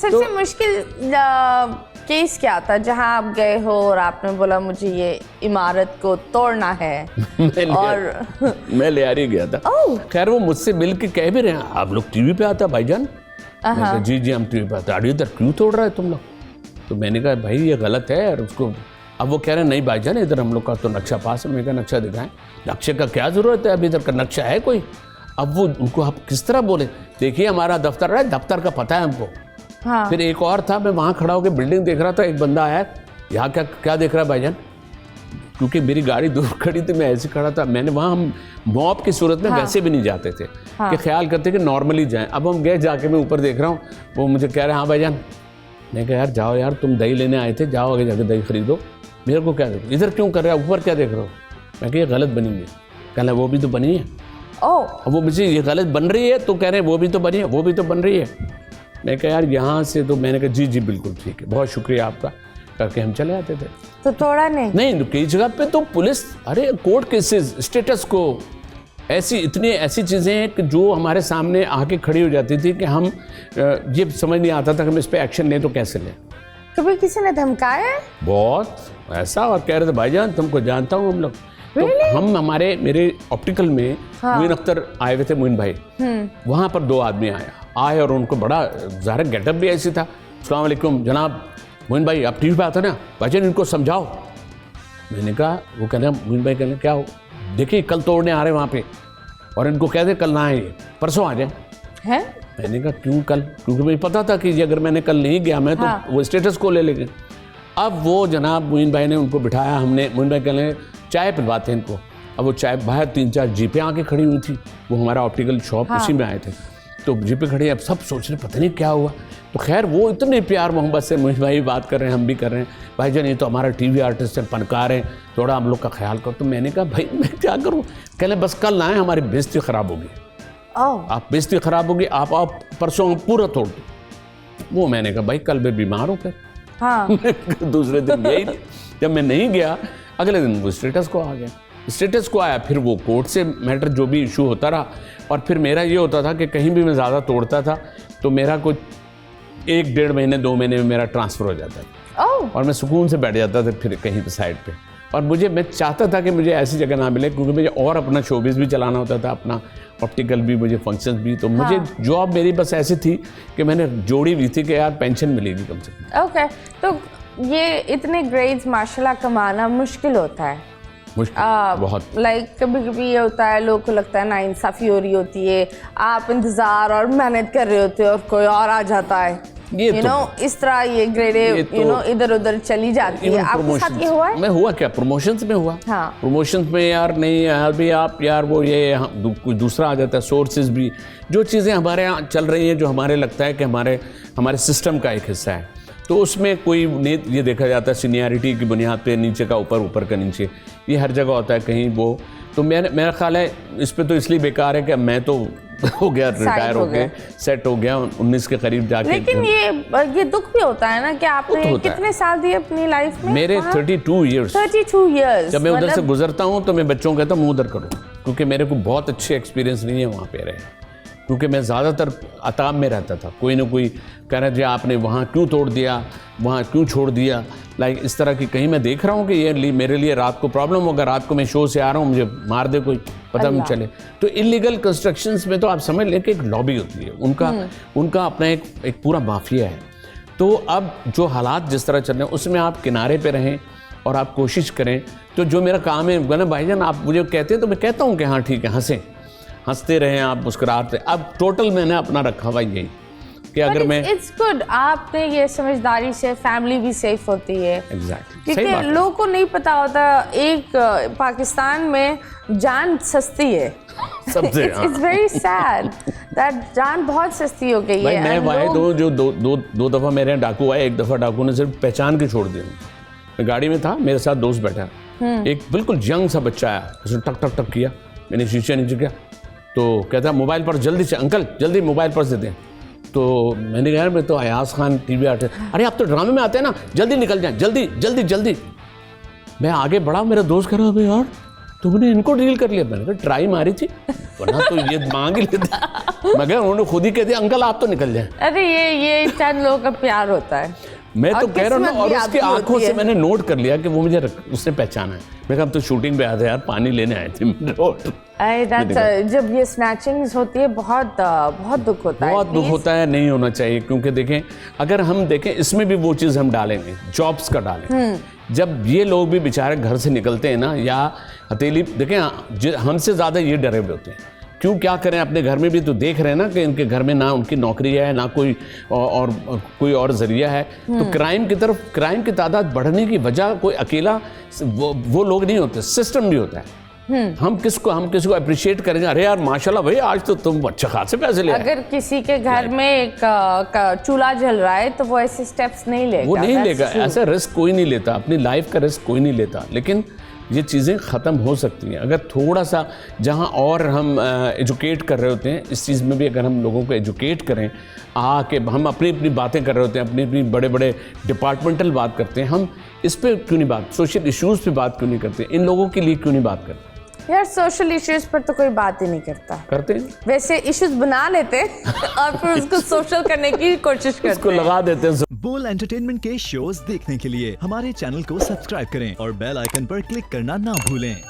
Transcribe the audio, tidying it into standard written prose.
सबसे मुश्किल केस क्या था जहां आप गए हो और आपने बोला मुझे ये इमारत को तोड़ना है? मैं लियारी गया था। खैर वो मुझसे मिल के कह भी रहे हैं आप लोग टीवी पे आता भाईजान। मैं कहा, जी जी हम टीवी पे आते। अरे इधर क्यों तोड़ रहा है तुम लोग? तो मैंने कहा भाई ये गलत है। और उसको अब वो कह रहे हैं नहीं भाईजान इधर हम लोग का तो नक्शा पास है। मैं कहा नक्शा दिखाएं। नक्शे का क्या जरूरत है, अभी इधर का नक्शा है कोई? अब वो उनको आप किस तरह बोले, देखिए हमारा दफ्तर है, दफ्तर का पता है हमको। हाँ। फिर एक और था, मैं वहाँ खड़ा होकर बिल्डिंग देख रहा था, एक बंदा आया, यहाँ क्या क्या देख रहा है भाईजान? क्योंकि मेरी गाड़ी दूर खड़ी थी, मैं ऐसे खड़ा था। मैंने वहाँ हम मॉब की सूरत में वैसे भी नहीं जाते थे कि ख्याल करते कि नॉर्मली जाएं। अब हम गए, जाके मैं ऊपर देख रहा हूँ, वो मुझे कह रहे हैं हाँ भाईजान। मैं कहा यार जाओ यार, तुम दही लेने आए थे, जाओ आगे जाके दही खरीदो, मेरे को क्या देखो, इधर क्यों कर रहे हो, ऊपर क्या देख रहे हो? मैं कहा ये गलत बनी है। कहना वो भी तो बनी है। अब वो मुझे ये गलत बन रही है तो कह रहे हैं वो भी तो बनी है, वो भी तो बन रही है। मैं कहा यार यहाँ से तो मैंने कहा जी जी बिल्कुल ठीक है, बहुत शुक्रिया आपका, करके हम चले आते थे। तो तोड़ा नहीं कई जगह पे तो पुलिस, अरे कोर्ट केसेस, स्टेटस को, ऐसी चीज़ें हैं कि जो हमारे सामने आके खड़ी हो जाती थी कि हम ये समझ नहीं आता था कि हम इस पर एक्शन लें तो कैसे लें। कभी किसी ने धमकाया? बहुत ऐसा, और कह रहे थे भाईजान तुमको जानता हूँ हम लोग। तो हम मेरे ऑप्टिकल में मोइन अख्तर आए हुए थे, मोइन भाई। वहाँ पर दो आदमी आए और उनको बड़ा ज़ाहिर गेटअप भी ऐसी था। अस्सलाम वालेकुम जनाब मोइन भाई, आप टीवी पे आते ना, भाईजान इनको समझाओ। मैंने कहा, वो कहना मोइन भाई कहना क्या हो, देखिए कल तोड़ने आ रहे हैं वहाँ पे, और इनको कह दे कल ना आए, परसों आ जाए। मैंने कहा क्यों कल? क्योंकि मुझे पता था कि अगर मैंने कल नहीं गया मैं तो वो स्टेटस को ले लेंगे। अब वो जनाब मोइन भाई ने उनको बिठाया, हमने मोइन भाई कहने चाय पिलवाते हैं इनको। अब वो चाय बाहर 3-4 जीपें आके खड़ी हुई थी, वो हमारा ऑप्टिकल शॉप उसी में आए थे, तो जीपें खड़ी। अब सब सोच रहे पता नहीं क्या हुआ। तो खैर वो इतने प्यार मोहब्बत से मोइन भाई बात कर रहे हैं, हम भी कर रहे हैं, भाईजान ये तो हमारा टीवी आर्टिस्ट है, फनकार है, थोड़ा हम लोग का ख्याल करो। तो मैंने कहा भाई मैं क्या करूँ? कहले बस कल ना आए, हमारी बेइज्जती ख़राब होगी। आप बेइज्जती ख़राब होगी, आप परसों हम पूरा तोड़ दो। वो मैंने कहा भाई कल मैं बीमार हूँ फिर। दूसरे दिन गया ही नहीं। जब मैं नहीं गया, अगले दिन वो स्टेटस को आ गया। स्टेटस को आया, फिर वो कोर्ट से मैटर जो भी इशू होता रहा। और फिर मेरा ये होता था कि कहीं भी मैं ज़्यादा तोड़ता था तो मेरा कुछ 1-1.5 महीने 2 महीने में मेरा ट्रांसफ़र हो जाता था। और मैं सुकून से बैठ जाता था फिर कहीं पे साइड पे। और मैं चाहता था कि मुझे ऐसी जगह ना मिले, क्योंकि मुझे और अपना शोबिज़ भी चलाना होता था, अपना ऑप्टिकल भी, मुझे फंक्शंस भी। तो मुझे जॉब मेरी बस ऐसी थी कि मैंने जोड़ी हुई थी कि यार पेंशन मिलेगी कम से कम। ओके, तो ये इतने ग्रेड्स माशाल्लाह कमाना मुश्किल होता है? बहुत। लाइक कभी ये होता है, लोगों को लगता है नाइंसाफ़ी हो रही होती है, आप इंतज़ार और मेहनत कर रहे होते हो और कोई और आ जाता है, इस तरह ये ग्रेडें इधर उधर चली जाती है। आपके साथ ये हुआ है? मैं हुआ क्या, प्रमोशंस में हुआ। प्रमोशंस में यार नहीं यार भी आप यार वो ये कुछ दूसरा आ जाता है। सोर्सेज भी, जो चीज़ें हमारे यहाँ चल रही हैं, जो हमारे लगता है कि हमारे सिस्टम का एक हिस्सा है, तो उसमें कोई ये देखा जाता है सीनियरिटी की बुनियाद पे, नीचे का ऊपर, ऊपर का नीचे, ये हर जगह होता है कहीं वो। तो मेरा ख्याल है इस पे तो इसलिए बेकार है कि मैं तो हो गया, रिटायर हो गया, सेट हो गया 19 के करीब जाके। लेकिन ये दुख भी होता है ना कि आपने कितने साल दिए अपनी लाइफ में? मेरे 32 ईयर्स। जब मैं उधर से गुजरता हूँ तो मैं बच्चों को कहता हूँ मुँह उधर करो, क्योंकि मेरे को बहुत अच्छे एक्सपीरियंस नहीं है वहाँ पे रहे, क्योंकि मैं ज़्यादातर अताब में रहता था। कोई ना कोई कह रहा है जी आपने वहाँ क्यों तोड़ दिया, वहाँ क्यों छोड़ दिया, लाइक इस तरह की। कहीं मैं देख रहा हूँ कि ये मेरे लिए रात को प्रॉब्लम होगा, रात को मैं शो से आ रहा हूँ, मुझे मार दे कोई, पता नहीं चले। तो इलीगल कंस्ट्रक्शंस में तो आप समझ लें कि एक लॉबी होती है, उनका अपना एक पूरा माफिया है। तो अब जो हालात जिस तरह चल रहे हैं उसमें आप किनारे पे रहें और आप कोशिश करें। तो जो मेरा काम है ना भाईजान, आप मुझे कहते हैं तो मैं कहता हूँ कि हाँ ठीक है, हंसते रहें आप, मुस्कुराते। अब टोटल मैंने अपना रखा हुआ यही कि अगर मैं इट्स गुड, आपने ये समझदारी से फैमिली भी सेफ होती है। एग्जैक्टली, क्योंकि लोगों को नहीं पता होता, एक पाकिस्तान में जान सस्ती है। इट्स वेरी सैड दैट जान बहुत सस्ती हो गई है। मैं वाहिद हूँ जो दो दफ़ा मेरे यहाँ डाकू आए। एक दफ़ा डाकू ने सिर्फ पहचान के छोड़ दिया। मैं गाड़ी में था, मेरे साथ दोस्त बैठा, एक बिल्कुल यंग सा बच्चा आया, उसने टक टक टक किया, मैंने शीशे नीचे किया तो कहता मोबाइल पर जल्दी से, अंकल जल्दी मोबाइल पर से दें। तो मैंने कहा मैं तो अयाज खान टीवी आर्टिस्ट, अरे आप तो ड्रामे में आते हैं ना, जल्दी निकल जाएं, जल्दी जल्दी जल्दी। मैं आगे बढ़ा, मेरा दोस्त कह रहा है यार तुमने इनको डील कर लिया? मैंने कहा ट्राई मारी थी, वरना तो ये मांग ही लेते। मगर उन्होंने खुद ही कह दिया अंकल आप तो निकल जाए। अरे ये चंद लोगों का प्यार होता है। मैं तो और कह रहा हूँ ना, किस्मत और भी उसकी आपकी आंखों होती से है। मैंने नोट कर लिया कि वो मुझे उसने पहचाना है। मैं कहा हम तो शूटिंग पे आए थे यार, पानी लेने आए थे। जब ये स्नैचिंग्स होती है बहुत बहुत दुख होता है। बहुत दुख होता है, नहीं होना चाहिए। क्योंकि देखें, अगर हम देखें इसमें भी वो चीज़ हम डालेंगे, जॉब्स का डालें। जब ये लोग भी बेचारे घर से निकलते हैं ना, या हथेली, देखें हमसे ज़्यादा ये डरे हुए होते हैं। क्यों, क्या करें, अपने घर में भी तो देख रहे हैं ना कि इनके घर में ना उनकी नौकरी है, ना कोई कोई और जरिया है। तो क्राइम की तादाद बढ़ने की वजह कोई अकेला वो लोग नहीं होते, सिस्टम भी होता है। हम किसको अप्रिशिएट करेंगे? अरे यार माशाल्लाह भाई, आज तो तुम अच्छे खासे पैसे ले आए। अगर किसी के घर में एक चूल्हा जल रहा है तो वो ऐसे स्टेप्स नहीं लेगा। वो नहीं लेगा, ऐसा रिस्क कोई नहीं लेता, अपनी लाइफ का रिस्क कोई नहीं लेता। लेकिन ये चीज़ें ख़त्म हो सकती हैं अगर थोड़ा सा, जहाँ और हम एजुकेट कर रहे होते हैं इस चीज़ में भी, अगर हम लोगों को एजुकेट करें, आके हम अपनी अपनी बातें कर रहे होते हैं, अपनी बड़े बड़े डिपार्टमेंटल बात करते हैं, हम इस पर क्यों नहीं बात, सोशल इश्यूज़ पे बात क्यों नहीं करते, इन लोगों के लिए क्यों नहीं बात करते? यार सोशल इश्यूज पर तो कोई बात ही नहीं करते हैं। वैसे इश्यूज बना लेते हैं और फिर उसको सोशल करने की कोशिश करते हैं, उसको लगा देते हैं। बोल एंटरटेनमेंट के शोज देखने के लिए हमारे चैनल को सब्सक्राइब करें और बेल आइकन पर क्लिक करना ना भूलें।